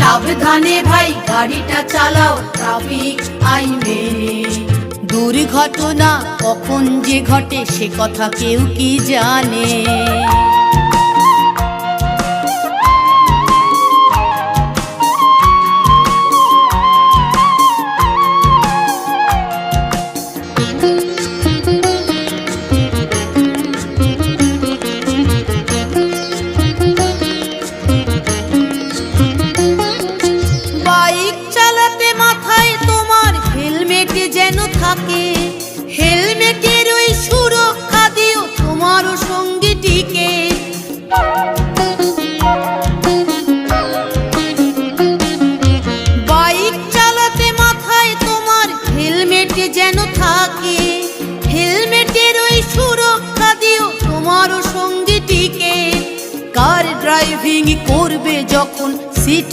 সাবধানে ভাই গাড়িটা চালাও ট্রাফিক আইন মেনে। দুর্ঘটনা কখন যে ঘটে সে কথা কেউ কি জানে। হেলমেটের ওই সুরক্ষা দিও তোমারও সঙ্গীটিকে। বাইক চালাতে মাথায় তোমার হেলমেট যেন থাকে। হেলমেটের ওই সুরক্ষা দিও তোমারও সঙ্গীটিকে। কার ড্রাইভিং করবে যখন সিট